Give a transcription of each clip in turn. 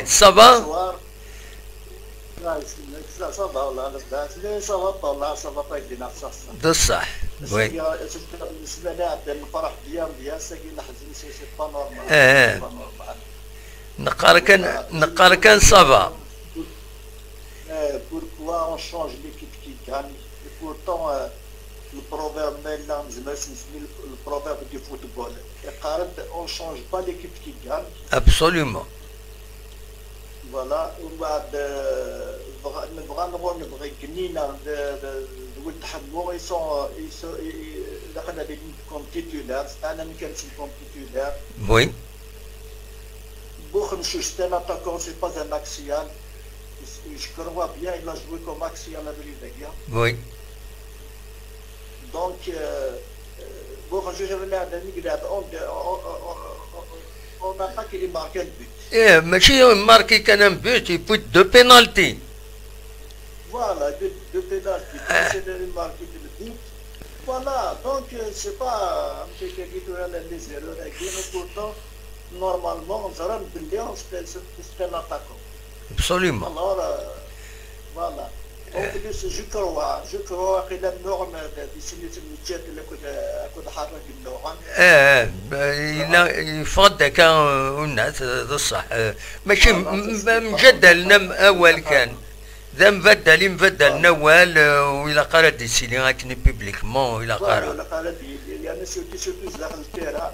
Ça va? بصح وي بالنسبه لي عاد الفرح ديال ساكي نحزن سي با نورمال نقار كان صافا pourquoi on change l'équipe qui gagne et pourtant le proverbe maintenant le proverbe du football on change pas l'équipe qui gagne absolument voilà وبعد نبغى كنينه ولد حمو دخلنا كوم تيتولار انا ما كنتش كوم تيتولار وي بوخنشو سي ان اتاكون سي با ان اكسيال je crois bien il a joué comme axial à Briviaga oui donc بوخنشو جبنا عندنا نقدر on n'a pas qu'il marque le but ايه ماشي ماركي كان بوت يبوت دو بينالتي voilà de pénalty c'est le marqué de but voilà donc c'est pas un petit peu les erreurs mais pourtant normalement on dirait que c'est un attaquant absolument alors voilà en plus je crois qu'il a norme de سنة المجد اللي كنت حرك النوع يفضل كان والناس الصح ماشي مجدل اول كان ذا مبدل نوال وإلا قرا دي سيني غاكني بيبليكمون وإلا قرا ولا قرا يعني سيرتو داخل التيرا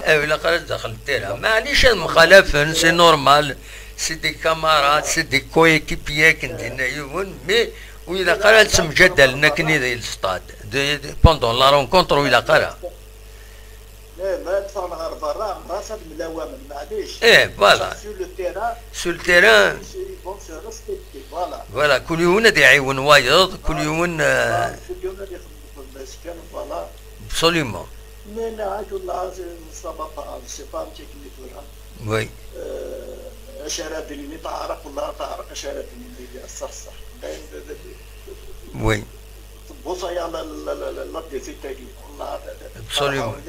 وإلا قرا داخل التيرا معليش المخالفة سي نورمال سي دي كامارات سي دي كويكيبيا كندينا يون مي وإلا قرا تمجدل نكني ذي الستاد بوندون لا رونكونتر وإلا قرا ما تفهم غير برا راسها ملوامن معليش فوالا سو التيران فوالا كل يوم نادي يعاون وايض كل يوم فوالا ابسوليومون مي نعاود الله صبا سي با تكنيك وي شرابيني تعرق ولا تعرق شرابيني صح وي بوصايا لا ديفيتاي والله ابسوليومون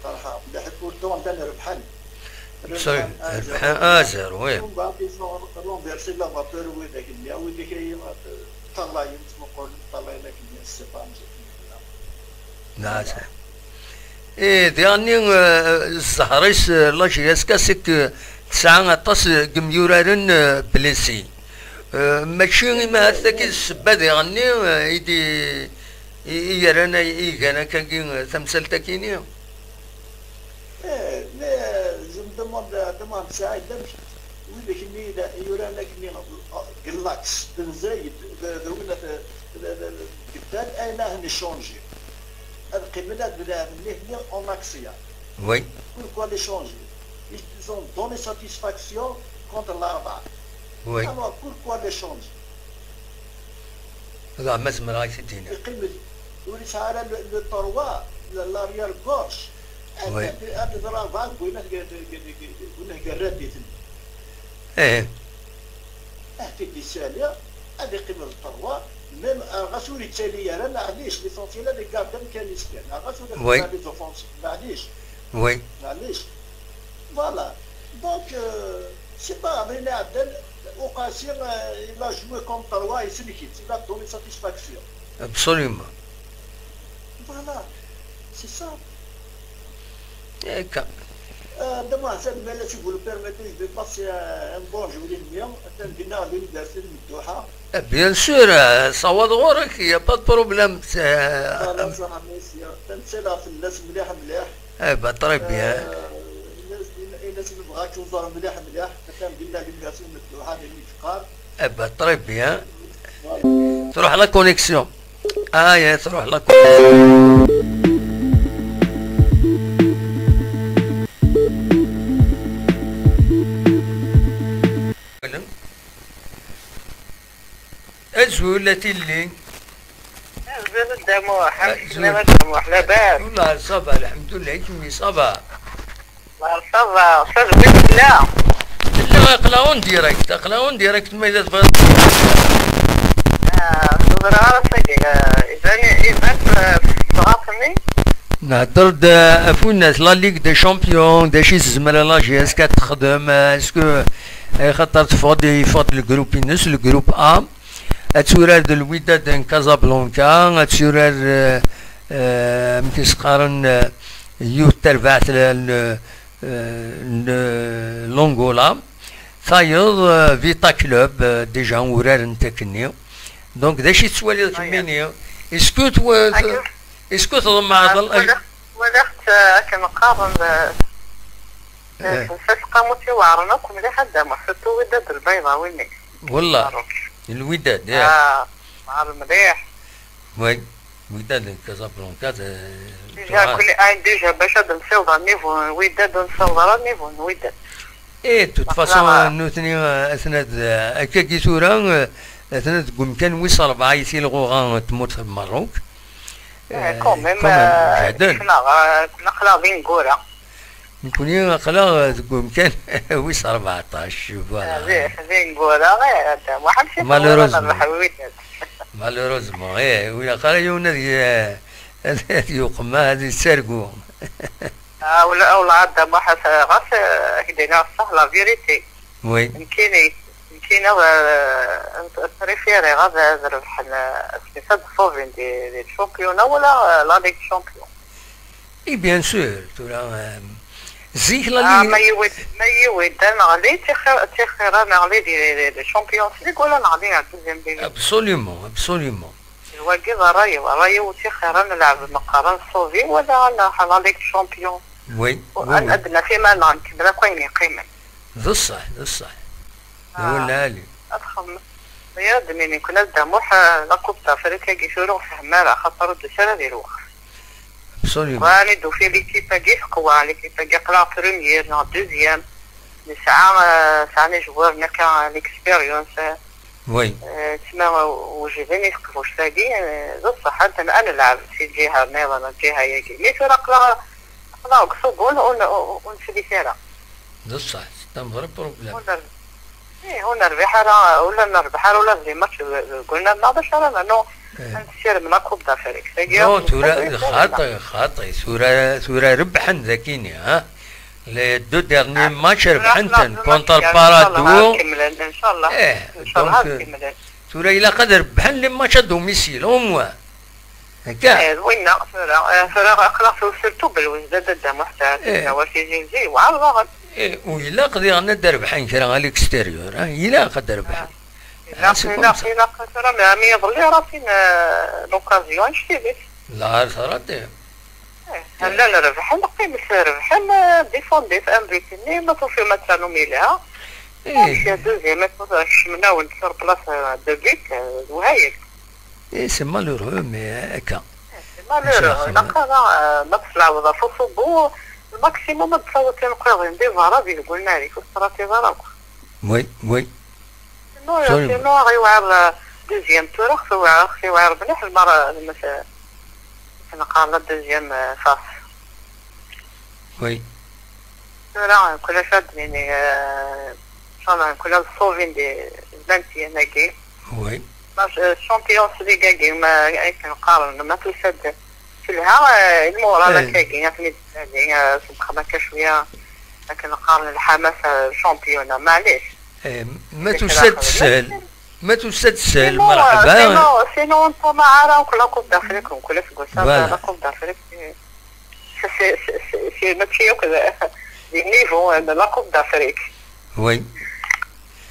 صراحه مليح بورتو عندنا ربحان ربحان ازر وي لون فيرسي لا فابور وذاك اللي وذاك طلع ينقول طلع لك سي با نعم ايه دياني الزهريس لاجي اسكاسك تسعة طاس كميورارن بليسي ماشي ما هذاك السبا ديالني يدي يرانا يجانا كاين تمثال تاكيني je me demande ساعد ويلك اني يرانا كني قلاكس بنزايد دوينا قدام انا نشونجي القبلات بلا هنا اون اكسيا وي pourquoi les changer ils ont donné satisfaction contre l'arbre oui alors pourquoi les changer لا ما زعما غادي تدينا يقيم وليس على لو تروا لاريال غوش هذا ضرب بعض قلنا قراديت ايه احكي دي ساليه هذه قيمه التروا ميم غاسولي التاليه راه معليش ليسونسيال اللي قاعدين كان يسكن غاسولي لي زوفونس معليش وي معليش فوالا دونك سي با بغينا عدل وقاسير il a joué comme تروا يسلكيت il a donné satisfaction absolument voilà c'est ça هكا دابا حسب ما si vous le permettez je vais passer un bon jour اليوم تندينا لونيفرسيتي المفتوحه بيان سور صواد غورك يا با بروبليم انا صراحه ميسيا تنسالها في الناس مليح با طري بيان الناس اللي بغات توزر مليح كندينا لونيفرسيتي المفتوحه اللي تقار با طري بيان تروح لا كونيكسيون يا تروح لا كونيكسيون أزولتي اللي أزول الدموع حمد لله الدموع لاباس والله صبا الحمد لله كمي صبا صافا بك لا لا اقلاون ديريكت ما اذا تبغى صدر على صديق إذا صغاطني نهضر دا افونا لا ليغ دي شامبيون دا شي زمر لا جي اس كتخدم اسكو خاطر تفضي الجروب ينس الجروب ا اتسورار الوداد دن كازابلانكا اتسورار مكيسقارن يوت تربعت لونغولا ثايض فيتا كلوب ديجا ورار نتاكني دونك داشي تسوالي كميني اسكو تضم ولخت كنقارن فسقة متوارنة كل حدا ما حطوا وداد البيضاوي والله الوداد مع المليح وي وداد كازابلانكا ديجا كل ديجا باش هاد نصوض نيفو وداد نصوض راه نيفو وداد توت فاسون نوتني اثناء هكا كي صورة اثناء تقول كان وصل 4 يسيل غوغان تموت في المروك كوميم كنا خلاصين كورة نكوني خلا تقول كان وصل 14 فوالا زين كورة غير ما حبش مالوروزمون ولا قال يونا يقم هذه سرقو ولا عاد ما حس غاس هدينا صح لا فيريتي وي يمكن التريفيري غادا ربح السيساد صوفين دي الشامبيون ولا لا ليغ شامبيون اي بيان سور تورا زيك لا ما يود انا غادي تخير انا غادي دي الشامبيون ليغ ولا نغادي على الدوزيام ديال ابسوليومون الواقي راي وتخير انا نلعب مقارنه صوفي ولا لا ليغ شامبيون وي انا ادنى فيما نكمل كوين قيمه بصح ولا لي ادخل يا دميني كنا داموح لا كوب افريقيا كيشورو فهماله خاطر الدسالة ديالو ابسوليومون واني دو في ليكيب كي قوا ليكيب كي قلا بروميير نو دوزيام ساعة جوار نكا ليكسبيريونس وي تسمى وجدني يسقفوش تاقي بصح انا نلعب في الجهة نيضا الجهة ياكي مي في قلا قصوب ونسلي فيها بصح تمغرب بروبليم هنا نربح ولا نربح ولا زي ماتش قلنا ما باش رانا نو نسير من كوب دافريك نو تورا خاطي سورة ربحن ذاكيني ها لي دو ديرني ماتش ربحن كونتر بارادو ان شاء الله ان شاء الله سورة الى قدر ربحن لي ماتش دوميسيل هما هكا وين فرا خلاص سيرتو بالوزداد دا محتاج وفي زي وعلى وإلا قدر أنا دربحين كرا على الإكستيريور إلا قدر دربحين إلا قدر ما يظل راسين لوكازيون شتي لا صارت هلا نربح نقيم ربح ديفوندي في أمريكا ما توفي مثلا ميلها شي دوزيام ما توفيش منا ونتصر بلاص دو بيت وهايل سي مالورو مي هكا مالورو نقرا ما تطلع وظيفة صبو الماكسيموم تصاوب تنقاضي دي فارابي قلنا لك استراتي فارابي وي سينو غيوعر دوزيام تور خيوعر مليح المرة مثلا كنقارن دوزيام فاس وي لا كل شاد يعني شلون كل صوفين دي بنتي هناكي وي الشامبيونز ليغا كي ما كنقارن ما تسد كلها المورا كاين يعني سبخنا شويه لكن نقارن الحماسه شامبيونا معليش ما تسد سهل مرحبا سينو انت ما عارف كل كوب دافريك وكل في لا كوب دافريك سي ماشي كذا دي نيفو لا كوب دافريك وي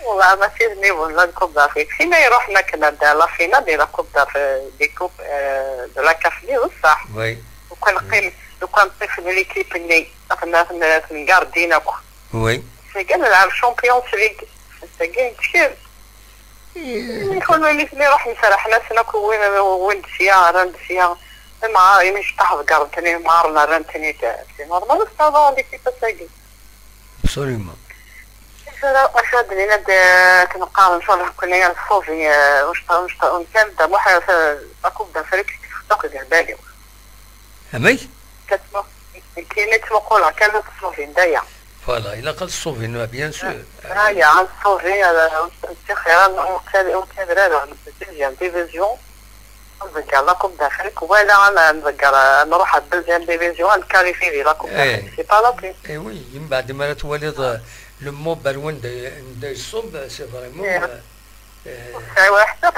والله ما في نيفو لا كوب دافريك فينا يروحنا كندا لا فينا دي لا كوب دي كوب دو لا كافلي بصح وي وكنقيم لو كان طيف ليكيب اللي في نقاردينك وي كان نلعب شامبيونز ليغ كاين كثير يكون اللي نروح نسرح ناس وين دسيا ما يمش تحت قارنتني مارنا رنتني سي نورمال استاذ ليكيب تاعي ابسوليومون أشهد لنا كنقارن شغل كنا نصوفي واش كان دا محا أكوب دا فريق تاخذ بالي أمي كتما كاين تمقولها كانت الصوفين دايا فوالا إلا قال الصوفين بيان سور. هيا عن الصوفين انت خيرا وكادر الدوزيام ديفيزيون نذكر لا كوب دافريك ولا انا نذكر نروح على الدوزيام ديفيزيون نكاليفي لي لا كوب دافريك سي با لا بي. اي وي من بعد ما تولي لو موبال وين دا يصب سي فريمون. الساعه حتى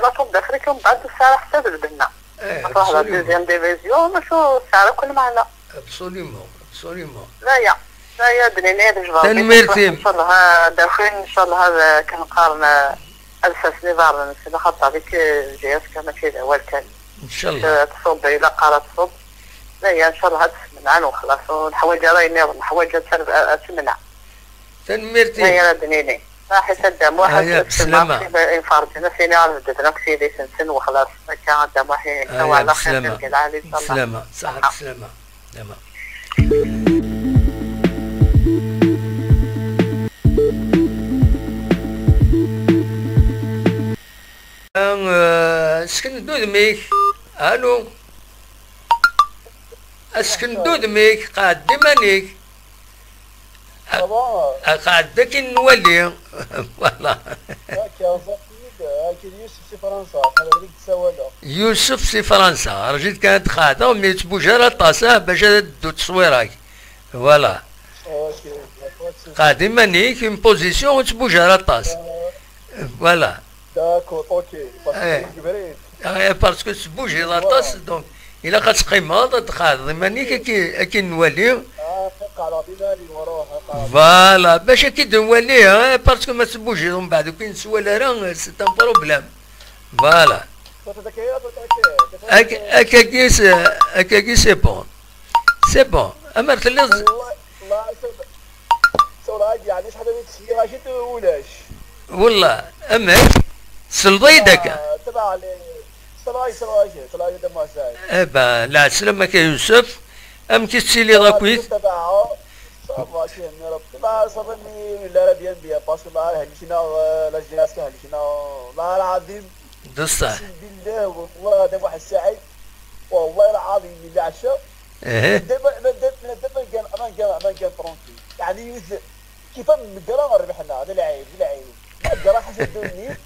لا كوب دافريك ومن بعد الساعه حتى بالبنه. نروح على الدوزيام ديفيزيون نشوفوا الساعه كل معنا. ابسوليومون ابسوليومون. لا يا دنيا دجبا. تنميرتي. ان شاء الله داخلين ان شاء الله هذا كنقارن اساس نظام نسيت خاطر هذيك جهاز كما كذا والكل. ان شاء الله. تصب الى قرات تصب. لا يا ان شاء الله تسمع وخلاص والحوايج راهي ناض الحوايج تسمع. تنميرتي. يا دنيني. راح يسدم واحد بسلامة. انفارج نسيني عرفت بدنا كسيدي سنسن وخلاص كان قدام واحد سوا على خير سلامة صحة سلامة سلامة. اسكن دودميك الو اسكن دودميك قاعد دمانيك قاعد داك نولي والله. يوسف سي فرنسا رجيت كانت قاعده وملي تبوجها لا طاسه باش دو تصويرك فوالا قاعد مانيك اون بوزيسيون وتبوجها لا طاس فوالا. داكور اوكي باسكو تبوجي لا طاس دونك الا كتقيمها تقعد مانيك كي نولي فوالا باش كي نوليها باسكو ما تبوجي ومن بعد كي نسوالها راه سي ان بروبليم فوالا. هكاكي سي بون سي بون اما تلز يعني شحال من تسير ماشي تولاش والله اما سلضيدك تبع صلاي دما ساي ابا لا سلامك يا يوسف ام كيتسيلي ضاكويت تبعه ماشي يا رب تبع صبني لا بيان بيان باسكو ما هلشنا لا جلاس هلشنا والله العظيم دصح بالله والله هذا واحد سعيد والله العظيم اللي عشاء دابا امان كان فرونسي يعني كيف مقرا ربحنا هذا العيب مقرا حسدوني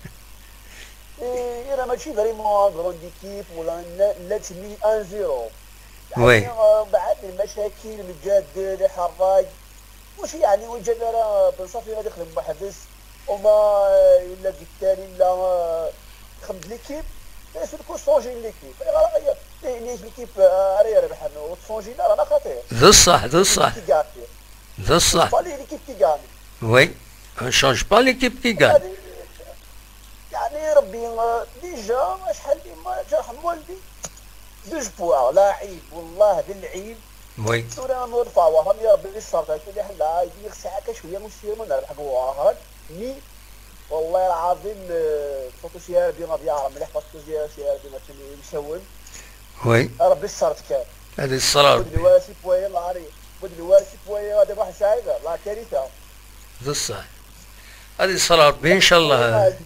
انا ماشي فريمون غروند ايكيب ولا لا تسمي 1-0 يعني بعد المشاكل الجاد الحراج واش يعني وجد راه بنصافي غادي يخدم محدث وما الا بالتالي لا خدم ليكيب لازم تكون صونجي ليكيب ليش ليكيب راه ربحنا وتصونجي لا راه خطير ده الصح pas l'équipe qui gagne. Oui, on ne change pas l'équipe qui gagne. يعني ربي ديجا شحال ما جرح والدي 2 بوا لاعب والله هذا اللعيب وي انا نرفع وهم يا ربي الصرت اللي حنا يدير ساعه شويه مسير من نربح وهاد ني والله العظيم فوتو سيار بما بيعرف مليح فوتو سيار بما يسول وي ربي الصرت كان هذه الصرار بدي بويا الله عليك بدي بويا هذا واحد سايبه لا كارثه ده الصح هذه الصرار ان شاء الله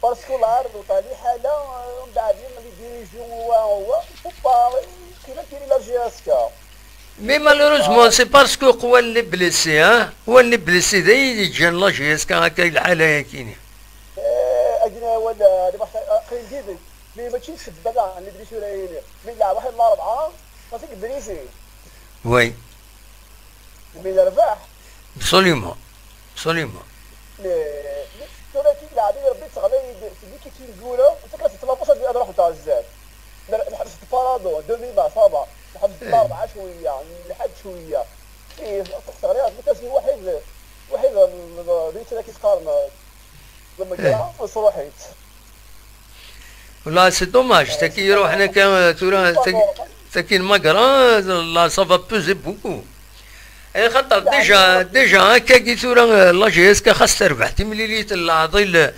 باسكو العرض وطالي حاله ومن بعد اللي ديريجيون هو كيما كاين لا جياسكا مي مالوروزمون سي باسكو هو اللي بليسي هو اللي بليسي دا يجان لا جياسكا هكا الحاله كاينه اجينا ولا قريب جيبك مي ماشي نسب كاع اللي بليسي راهي من لاعب واحد لا 4 صافيك بليسي وي مي رباح ابسوليومون ولكن لاعبين ربي تغلي اللي كيقولوا انت كتطلبوا صافي هذا راح تاع الزاد نحبس البارادو دومي ما صابا نحبس الاربعه شويه لحد شويه فيه تغليات كتسوي واحد بيت اللي كيتقارن لما جا صروحيت والله سي دوماج تاكي يروح هنا كان تاكي المقرا لا سافا بوزي بوكو اي خاطر ديجا هكا كي ثورا لا جي اس كا خاص تربح تمليليت العضيل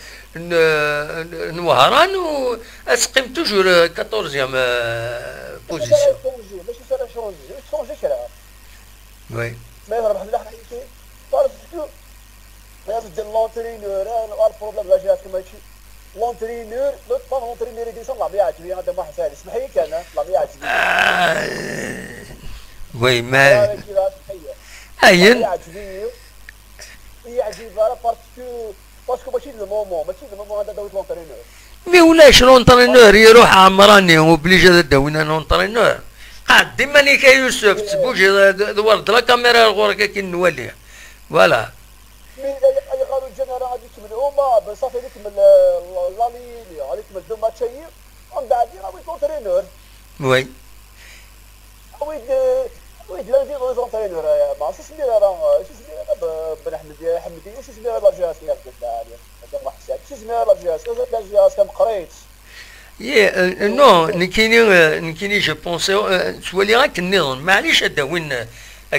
نوهران و اسقيم توجور 14 بوزيسيون ماشي سير شونجي كلام وي ما يربح لا حيتي باسكو لازم دير لونترينور انا البروبليم لا جات ماشي لونترينور لونترينور يدير صنع بيعت لي هذا ما حسال اسمح لي كان لا بيعت وي ما اين يعجبني باسكو ماشي المومون هذا داوي لونترينور مي ولاش لونترينور يروح عمراني وبليجا هذا داوينا لونترينور قاعد ديما ليك يوسف تبوجي ورد لا كاميرا غورك كي نولي فوالا اي قالوا الجنرال غادي يكمل هما صافي يكمل لا لي غادي يكمل دو ماتشاي ومن بعد يراوي لونترينور وي ويد لا نديرو لونترينور ما عرفتش سميتها راه شو سميتها بن حمدي شو سميتها لا جي اس هذا واحد الساعه شو سميتها لا جي اس لا جي اس ما قريتش نو نكيني جو بونسي تولي غاك النظام معليش هذا وين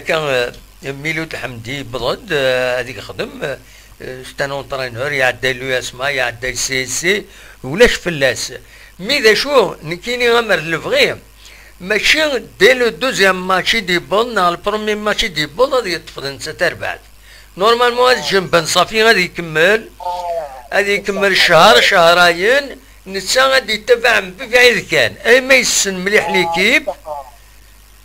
كان ميلود الحمدي بضد هذيك خدم ستان اونترينور يعدى لو اسما يعدى سي سي ولاش فلاس مي ذا شو نكيني غمر الفغي ماشي دي لو دوزيام ماتشي دي بول نهار البرومي ماتشي دي بول غادي يطفد انت تربعد نورمالمون هاد الجنب بن صافي غادي يكمل شهر شهرين نتا غادي يتبع بعيد كان اي ما يسن مليح ليكيب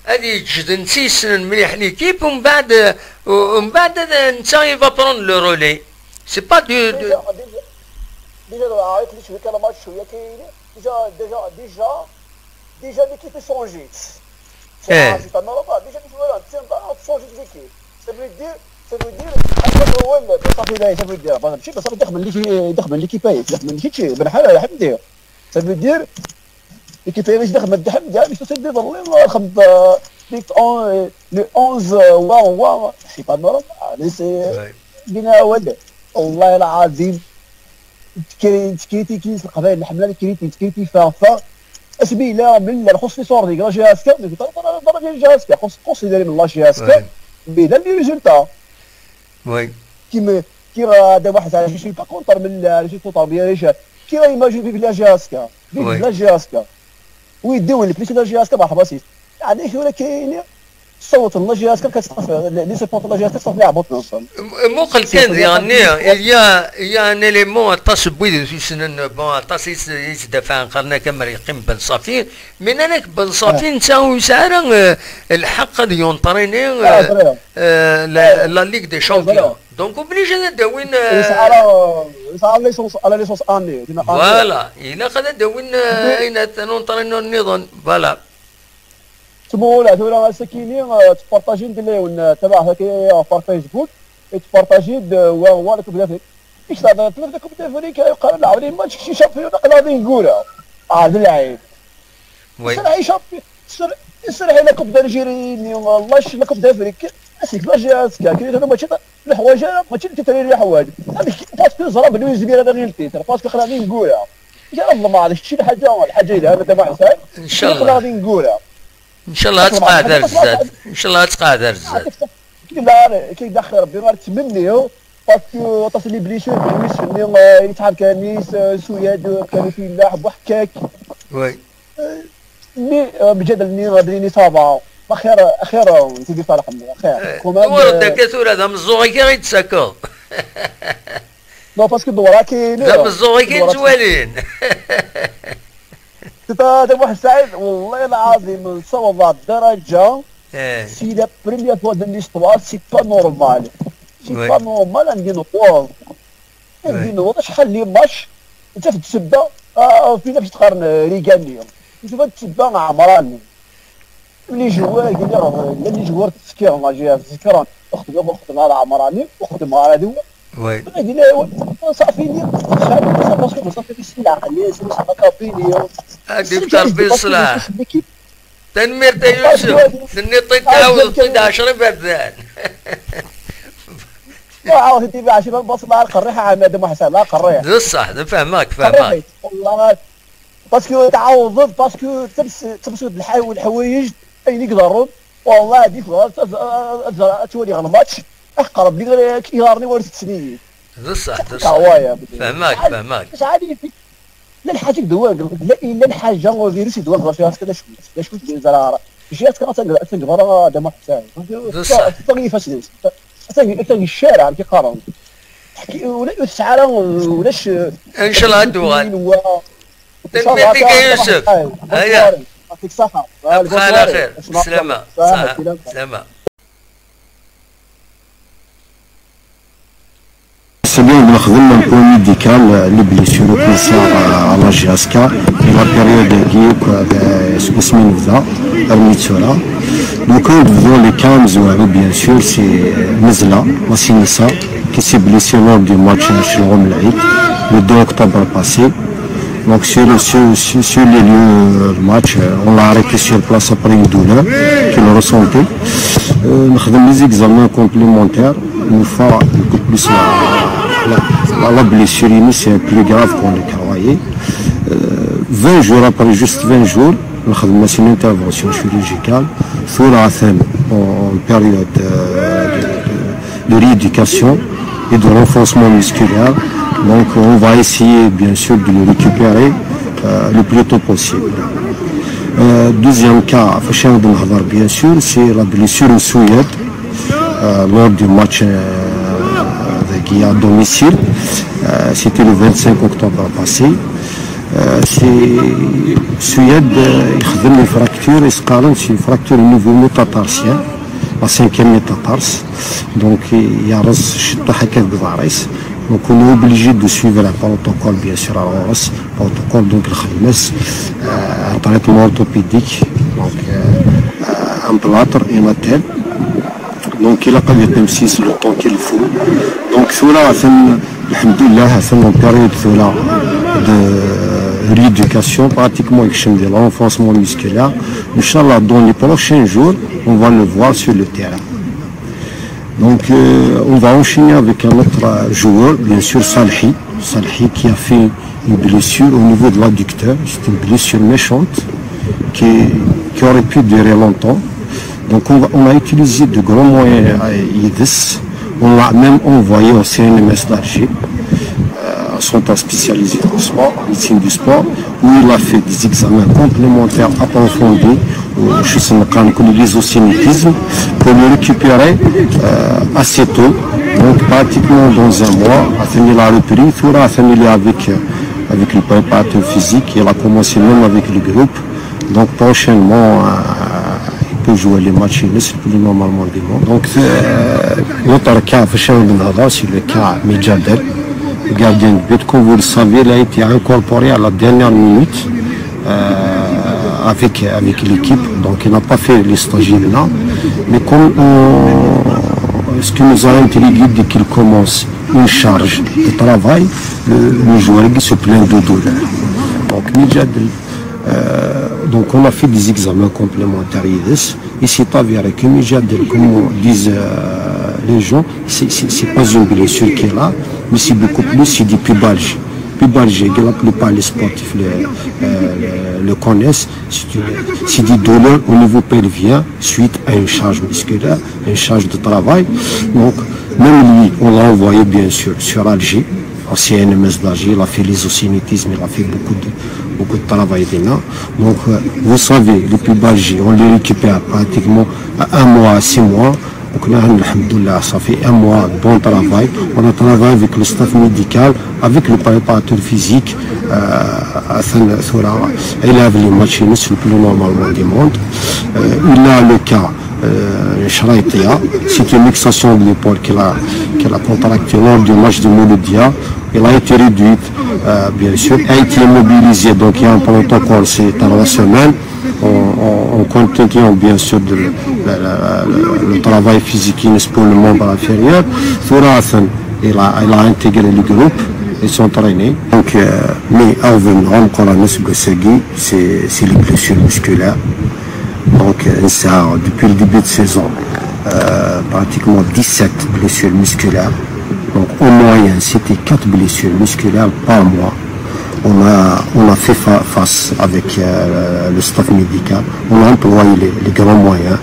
غادي يجد نتا يسن مليح ليكيب ومن بعد نتا يفا برون لو رولي سي با ديجا عيط لي شويه كان ماتش شويه كاين ديجا ليكيب شونجيت سي با نورمال ديجا شونجيت ليكيب ça veut dire هو صافي لا ça veut dire ماشي صافي دخل ليكيباي دخل ماشي بنحال حمدي ça veut dire ليكيباي مش دخل حمدي مش تصدي والله خد ليك اون لو 11 واو سي با نورمال سي بنا ولد والله العظيم تكريتي كيس القبائل الحمله تكريتي فا اسبي لا من الخص في صور ديك لا جهازك درجه جهازك خص يدير من الله جهازك بدا لي ريزولتا وي كي راه هذا واحد على شي با كونتر من شي طبيعي كي راه يماجين في لا جهازك لا جهازك ويديو لك لا جهازك مرحبا سيدي يعني شنو كاين صوت الله جهازك كتصفى لي سيبونط الله جهازك تصفى يعبط نوصل موقل كان يعني يا ان اليمون طاس بويد في سنن بون طاس يتدافع قرنا كما يقيم بن صافي من هناك بن صافي انت يسعر الحق دي يونطريني لا ليغ دي شامبيون دونك اوبليجي نداوين يسعر ليسونس على ليسونس اني فوالا الا قد داوين اين تنونطرينو النظام فوالا تمولا دولا ساكينين تبارطاجي ندير لهم تبع هكا في فيسبوك تبارطاجي هو لك بدا فيك ايش هذا ثلاثه كوب افريكا يقال لا عاودي ماتش شي شامبيون غادي نقولها هذا العيب وي سرعي شامبيون سرعي لا كوب دالجيري والله شي لا كوب دافريكا اسيك لا جاتك كاين هذا ماتش الحوايج ماشي تتري الحوايج هذيك باسكو زرب لويز بير هذا غير التيتر باسكو غادي نقولها يا الله ما عرفتش شي حاجه الا هذا تبع حسين ان شاء الله غادي نقولها ان شاء الله تقادر الزاد ان شاء الله تقادر الزاد كي داخل ربي ما تمنيو باسكو تصلي بليشور بليس فني يتعب كانيس سوياد كانوا في لاعب وحكاك وي مي بجد ني غادي صابا اخيرا سيدي صالح خير ورد كثر هذا من الزوغي كي غيتساكو نو باسكو الدورة كاين لا من الزوغي كاين زوالين هذا واحد سعيد والله العظيم نصوب الدرجه سي لا بريمير فوا دو ليستوار سي با نورمال سي با نورمال عندي نقواض عندي نقواض شحال لي ماتش انت في التسبه فينا باش تقارن ريغاني انت في التسبه عمراني ملي جوار قال لي راه اللي جوار تسكير ما جا تسكير اخت مع عمراني اخت مع هذا وي قال لي صافي لي باسكو صافي في السلاح اللي صافي كابيني هادي كاربي الصلاح تنمير تا يوسف تني طيت تعاود طيت 10 بردان عاود تبي 10 بص مع القريحه عماد ما حسن لا قريح بصح فهمك والله باسكو تعوض باسكو تمسك الحوايج اين يقدروا والله هذيك تولي غير الماتش اقرب لي غير يغارني ورا 6 سنين بصح فهمك اش عادي لا الحاجه دواء لا الا الحاجه وفيروس دواء فيها كذا شوف زراره جيت كان تنقبر هذا ما حساب تغي فاسد تغي الشارع كي قارن ولا السعاره ولاش ان شاء الله الدواء تنميتك يا يوسف هيا يعطيك الصحه. ابقى على خير. سلامه. سلامه. C'est bien de خدمنا البوان ميديكال لي بليسيور كنسا على جاسكا لا بيريود كيك اسمين بدا الميتسورا دوكا بدو لي كام زوالو بيان سور سي نزله ماسينيسا كي سي بليسي لور دو ماتش شلغم العيد لو 2 octobre passé. Donc sur les lieux le match, on l'a arrêté sur place après une douleur qu'il ressentait. نخدم les examens complémentaires une fois beaucoup plus la blessure c'est plus grave qu'on le croyait. 20 jours après, juste 20 jours, نخدم une intervention chirurgicale ثلاثا en période de rééducation et de renforcement musculaire. Donc on va essayer bien sûr de le récupérer le plus tôt possible. Deuxième cas, bien sûr, c'est la blessure au Suède lors du match qui est à domicile. C'était le 25 octobre passé. C'est Suède, il y a une fracture, c'est une fracture au niveau métatarsien, la 5e métatarse. Donc il y a un donc on est obligé de suivre un protocole bien sûr à l'ORS, protocole donc un traitement orthopédique, donc un plâtre et un tel. Donc il a pas de même le temps qu'il faut. Donc cela a fait une période de rééducation pratiquement de l'enfoncement musculaire. Inch'Allah, dans les prochains jours, on va le voir sur le terrain. Donc on va enchaîner avec un autre joueur, bien sûr Salhi qui a fait une blessure au niveau de l'adducteur. C'est une blessure méchante qui aurait pu durer longtemps. Donc on a utilisé de grands moyens à IDES. On l'a même envoyé au CNMS d'Alger, centre spécialisé en sport, médecine du sport, où il a fait des examens complémentaires approfondis, l'isocinétisme, pour le récupérer assez tôt, donc pratiquement dans un mois, a fini la reprise, il a fini avec le préparateur physique, il a commencé même avec le groupe, donc prochainement il peut jouer les matchs, c'est plus normalement du monde. Donc l'autre cas, c'est le cas Medjadel, le gardien de but, comme vous le savez, il a été incorporé à la dernière minute avec l'équipe, donc il n'a pas fait les stagiaires là, mais comme ce qui nous a intrigué dès qu'il commence une charge de travail, le joueur se plaint de douleur. Donc Medjadel, donc on a fait des examens complémentaires et c'est avéré que Medjadel, comme disent les gens, c'est pas une blessure qui est là, mais c'est beaucoup plus, c'est des pubalgies. Pubalgie, la plupart des sportifs le connaissent, c'est des douleurs au niveau pelvien suite à une charge musculaire, une charge de travail. Donc même lui, on l'a envoyé bien sûr sur Alger, au CNMS d'Alger, il a fait l'isocinétisme, il a fait beaucoup de travail dedans. Donc vous savez, les pubalgies, on les récupère pratiquement à 1 mois à 6 mois. Donc là, alhamdoulilah, ça fait 1 mois de bon travail. On a travaillé avec le staff médical, avec le préparateur physique. Il a les machines le plus normalement du monde. Il a le cas Shraitia, c'est une luxation de l'épaule qu'il a contractée lors du match de Mouloudia. Il a été réduit, bien sûr, a été immobilisé. Donc il y a un protocole, c'est 3 semaines. En continuant bien sûr le travail physique pour le membre inférieur. Il a intégré le groupe et s'entraîné. Donc, mais avant encore à c'est les blessures musculaires. Donc ça, depuis le début de saison, pratiquement 17 blessures musculaires. Donc en moyenne, c'était 4 blessures musculaires par mois. On a fait face avec le staff médical, on a employé les grands moyens.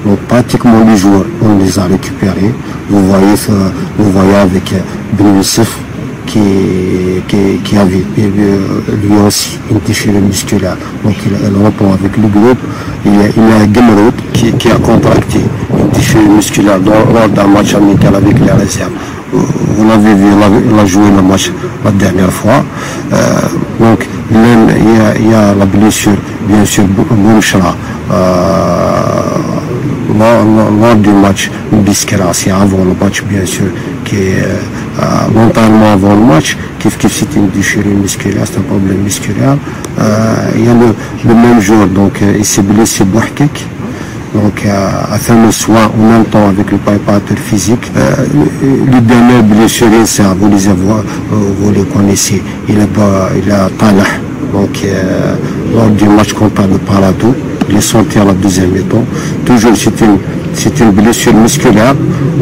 Donc pratiquement les joueurs, on les a récupérés. Vous voyez avec Ben Youssef qui avait lui aussi une déchirure musculaire. Donc il reprend avec le groupe. Il y a Gemroud qui a contracté une déchirure musculaire lors d'un match amical avec les réserves. Vous l'avez vu, il a joué le match la dernière fois. Donc même il y a la blessure bien sûr Bouchra lors du match Biskra, c'est avant le match bien sûr, qui est mentalement avant le match, qui c'est une déchirure musculaire, c'est un problème musculaire. Il y a le même jour, donc il s'est blessé Bouhkek. Donc à faire le soin en même temps avec le préparateur physique. Les dernières blessures, vous les connaissez. Il a Talah, donc lors du match contre le Parado, il est sorti à la deuxième mi-temps. Toujours c'est une blessure musculaire,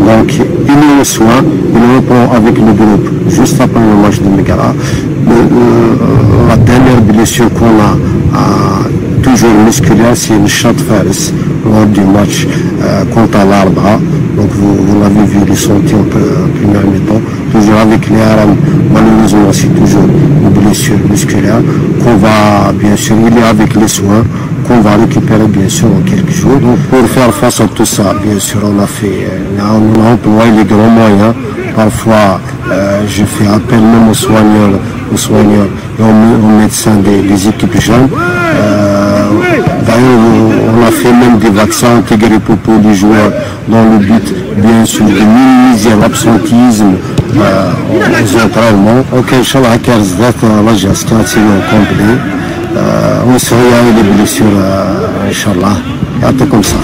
donc il est au soin, il reprend avec le groupe juste après le match de Megara. La dernière blessure qu'on a toujours musculaire, c'est le chat Fares lors du match contre l'Arba. Donc vous l'avez vu, il est sorti en première mi-temps. Toujours avec les Aram, malheureusement c'est toujours une blessure musculaire qu'on va, bien sûr, il est avec les soins, qu'on va récupérer bien sûr en quelques jours. Donc pour faire face à tout ça, bien sûr, on a employé les grands moyens. Parfois, je fais appel même aux soigneurs et aux médecins des équipes jeunes. D'ailleurs, on a fait même des vaccins intégrés pour les joueurs dans le but, bien sûr, de minimiser l'absentisme aux entraînements. Donc, Inch'Allah, la gestion, c'est complet. On se regarde les blessures, Inch'Allah. Et tout comme ça.